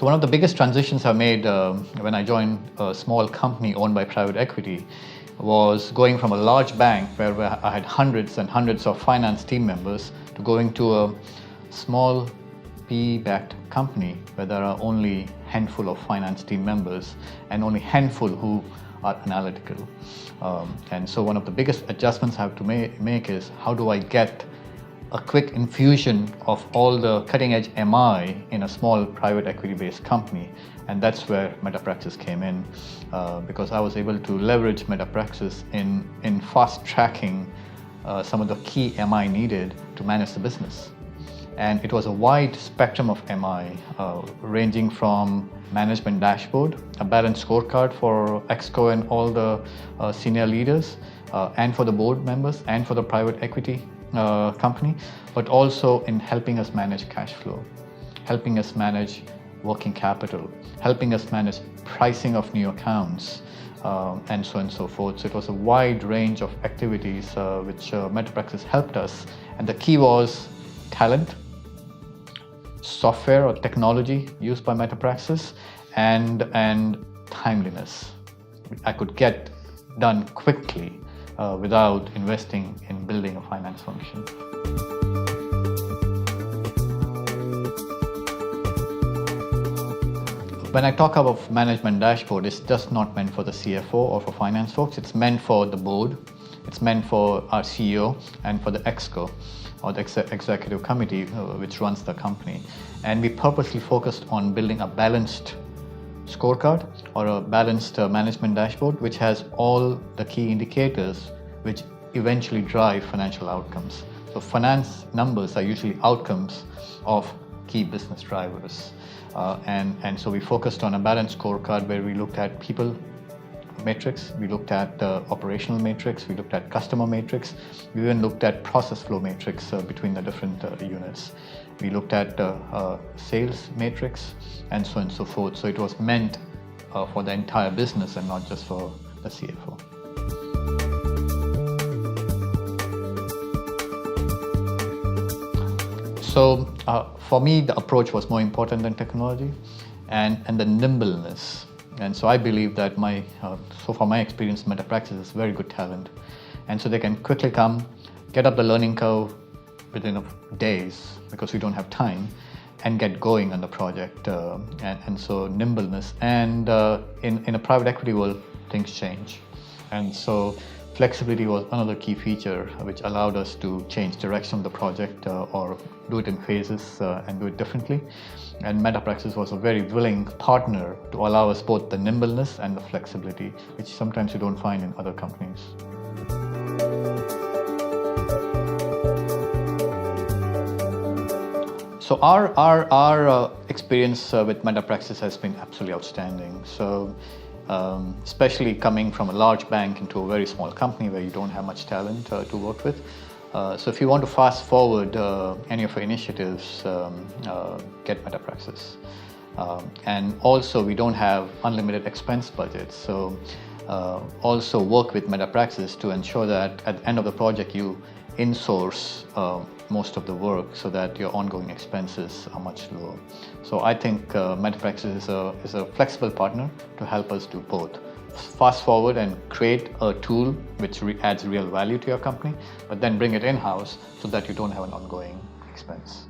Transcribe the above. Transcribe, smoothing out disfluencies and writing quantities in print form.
So one of the biggest transitions I made when I joined a small company owned by private equity was going from a large bank where I had hundreds and hundreds of finance team members to going to a small PE-backed company where there are only a handful of finance team members and only a handful who are analytical. And so one of the biggest adjustments I have to make is how do I get a quick infusion of all the cutting-edge MI in a small private equity-based company. And that's where Metapraxis came in, because I was able to leverage Metapraxis in fast-tracking some of the key MI needed to manage the business. And it was a wide spectrum of MI, ranging from management dashboard, a balanced scorecard for Exco and all the senior leaders, and for the board members, and for the private equity company, but also in helping us manage cash flow, helping us manage working capital, helping us manage pricing of new accounts, and so on and so forth. So it was a wide range of activities which Metapraxis helped us. And the key was talent, software or technology used by Metapraxis, and timeliness. I could get done quickly without investing in building a finance function. When I talk about management dashboard, it's just not meant for the CFO or for finance folks. It's meant for the board. It's meant for our CEO and for the Exco or the executive committee which runs the company. And we purposely focused on building a balanced scorecard or a balanced management dashboard which has all the key indicators which eventually drive financial outcomes. So finance numbers are usually outcomes of key business drivers. And so we focused on a balanced scorecard where we looked at people metrics, we looked at operational metrics, we looked at customer metrics, we even looked at process flow metrics between the different units. We looked at sales matrix and so on and so forth. So it was meant for the entire business and not just for the CFO. So for me, the approach was more important than technology and the nimbleness. And so I believe that so far my experience, Metapraxis is very good talent. And so they can quickly come, get up the learning curve within days because we don't have time, and get going on the project. And so nimbleness. And in a private equity world, things change. And so flexibility was another key feature which allowed us to change direction of the project or do it in phases and do it differently. And Metapraxis was a very willing partner to allow us both the nimbleness and the flexibility, which sometimes you don't find in other companies. So our experience with Metapraxis has been absolutely outstanding. So especially coming from a large bank into a very small company where you don't have much talent to work with. So if you want to fast forward any of our initiatives, get Metapraxis. And also we don't have unlimited expense budgets. So also work with Metapraxis to ensure that at the end of the project you insource most of the work so that your ongoing expenses are much lower. So I think Metapraxis is a flexible partner to help us do both. Fast forward and create a tool which adds real value to your company, but then bring it in-house so that you don't have an ongoing expense.